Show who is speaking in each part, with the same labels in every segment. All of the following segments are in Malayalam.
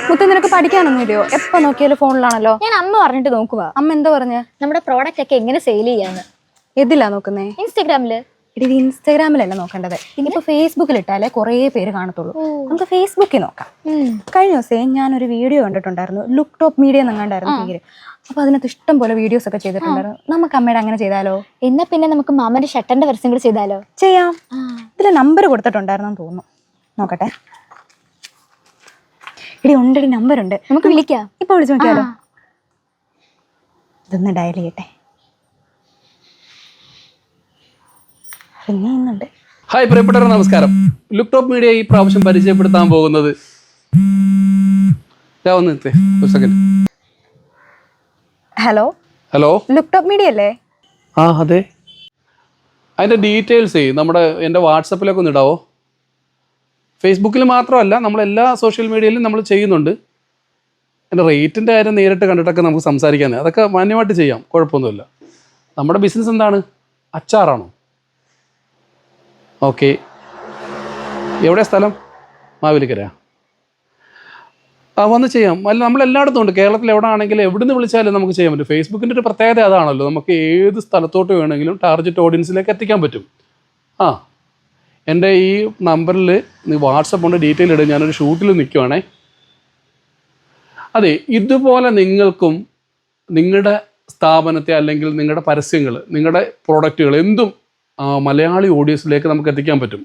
Speaker 1: മുത്ത നിനക്ക് പഠിക്കാനൊന്നുമില്ലയോ? എപ്പോ നോക്കിയാലും ഫോണിലാണല്ലോ.
Speaker 2: ഞാൻ അമ്മ പറഞ്ഞിട്ട് നോക്കുക.
Speaker 1: അമ്മ എന്താ പറഞ്ഞ?
Speaker 2: നമ്മുടെ പ്രോഡക്റ്റ് ഒക്കെ എങ്ങനെ സെയിൽ ചെയ്യാന്ന്.
Speaker 1: എതിലാ നോക്കുന്നേ?
Speaker 2: ഇൻസ്റ്റാഗ്രാമില്.
Speaker 1: ഇത് ഇൻസ്റ്റാഗ്രാമിലല്ല നോക്കേണ്ടത്. ഇനിയിപ്പോ ഫേസ്ബുക്കിൽ ഇട്ടാലേ കുറേ പേര് കാണത്തുള്ളൂ. നമുക്ക് ഫേസ്ബുക്കിൽ നോക്കാം. കഴിഞ്ഞ ദിവസം ഞാനൊരു വീഡിയോ കണ്ടിട്ടുണ്ടായിരുന്നു. ലുക്ക് ടോപ്പ് മീഡിയ എന്നങ്ങാണ്ടായിരുന്നു പേര്. അപ്പൊ അതിനകത്ത് ഇഷ്ടം പോലെ വീഡിയോസ് ഒക്കെ ചെയ്തിട്ടുണ്ടായിരുന്നു. നമുക്ക് അമ്മയുടെ അങ്ങനെ ചെയ്താലോ?
Speaker 2: എന്നാ പിന്നെ നമുക്ക് മാമന്റെ ഷട്ടറിന്റെ പരസ്യം കൂടി ചെയ്താലോ?
Speaker 1: ചെയ്യാം. ഇതിലെ നമ്പർ കൊടുത്തിട്ടുണ്ടായിരുന്നു തോന്നുന്നു. നോക്കട്ടെ. ഇടി ഉണ്ടടി, നമ്പർ ഉണ്ട്.
Speaker 2: നമുക്ക് വിളിക്കാം.
Speaker 1: ഇപ്പൊ വിളിച്ചു നോക്കിയാലോ? ഇതൊന്ന് ഡയൽ ചെയ്യട്ടെ. റിങ്ങുന്നുണ്ട്.
Speaker 3: ഹായ് പ്രിയപ്പെട്ടവർ, നമസ്കാരം. ലുക്ക് ടോപ്പ് മീഡിയ ഈ പ്രാവശ്യം പരിചയപ്പെടുത്താൻ പോകുന്നത്
Speaker 1: hello
Speaker 3: hello,
Speaker 1: look top media അല്ലേ?
Speaker 3: ആ അതെ. അതിൻ്റെ ഡീറ്റെയിൽസ് എൻ്റെ വാട്സപ്പിലൊക്കെ ഒന്ന് ഇടാവോ? ഫേസ്ബുക്കിൽ മാത്രമല്ല, നമ്മളെല്ലാ സോഷ്യൽ മീഡിയയിലും നമ്മൾ ചെയ്യുന്നുണ്ട്. എൻ്റെ റേറ്റിൻ്റെ കാര്യം നേരിട്ട് കണ്ടിട്ടൊക്കെ നമുക്ക് സംസാരിക്കാൻ, അതൊക്കെ മാന്യമായിട്ട് ചെയ്യാം, കുഴപ്പമൊന്നുമില്ല. നമ്മുടെ ബിസിനസ് എന്താണ്? അച്ചാറാണോ? ഓക്കെ. എവിടെ സ്ഥലം? മാവേലിക്കര. വന്ന് ചെയ്യാം. അല്ല, നമ്മളെല്ലായിടത്തും ഉണ്ട്. കേരളത്തിൽ എവിടെ ആണെങ്കിലും എവിടുന്ന് വിളിച്ചാലും നമുക്ക് ചെയ്യാൻ പറ്റും. ഫേസ്ബുക്കിൻ്റെ ഒരു പ്രത്യേകത അതാണല്ലോ, നമുക്ക് ഏത് സ്ഥലത്തോട്ട് വേണമെങ്കിലും ടാർഗറ്റ് ഓഡിയൻസിലേക്ക് എത്തിക്കാൻ പറ്റും. എൻ്റെ ഈ നമ്പറിൽ വാട്സപ്പ് കൊണ്ട് ഡീറ്റെയിൽ ഇടും. ഞാനൊരു ഷൂട്ടിൽ നിൽക്കുവാണേ. അതെ, ഇതുപോലെ നിങ്ങൾക്കും നിങ്ങളുടെ സ്ഥാപനത്തെ അല്ലെങ്കിൽ നിങ്ങളുടെ പരസ്യങ്ങൾ, നിങ്ങളുടെ പ്രോഡക്റ്റുകൾ എന്തും മലയാളി ഓഡിയൻസിലേക്ക് നമുക്ക് എത്തിക്കാൻ പറ്റും.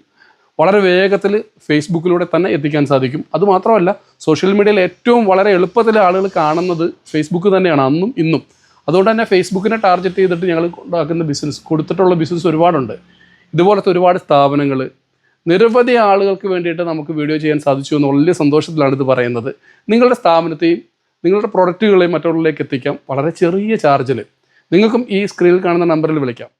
Speaker 3: വളരെ വേഗത്തിൽ ഫേസ്ബുക്കിലൂടെ തന്നെ എത്തിക്കാൻ സാധിക്കും. അതുമാത്രമല്ല, സോഷ്യൽ മീഡിയയിൽ ഏറ്റവും വളരെ എളുപ്പത്തിൽ ആളുകൾ കാണുന്നത് ഫേസ്ബുക്ക് തന്നെയാണ്, അന്നും ഇന്നും. അതുകൊണ്ട് തന്നെ ഫേസ്ബുക്കിനെ ടാർഗറ്റ് ചെയ്തിട്ട് ഞങ്ങൾ ഉണ്ടാക്കുന്ന ബിസിനസ്, കൊടുത്തിട്ടുള്ള ബിസിനസ് ഒരുപാടുണ്ട്. ഇതുപോലത്തെ ഒരുപാട് സ്ഥാപനങ്ങൾ, നിരവധി ആളുകൾക്ക് വേണ്ടിയിട്ട് നമുക്ക് വീഡിയോ ചെയ്യാൻ സാധിച്ചു എന്ന് വലിയ സന്തോഷത്തിലാണ് ഇത് പറയുന്നത്. നിങ്ങളുടെ സ്ഥാപനത്തെയും നിങ്ങളുടെ പ്രൊഡക്റ്റുകളെയും മറ്റുള്ളവരിലേക്ക് എത്തിക്കാം വളരെ ചെറിയ ചാർജിൽ. നിങ്ങൾക്കും ഈ സ്ക്രീനിൽ കാണുന്ന നമ്പറിൽ വിളിക്കാം.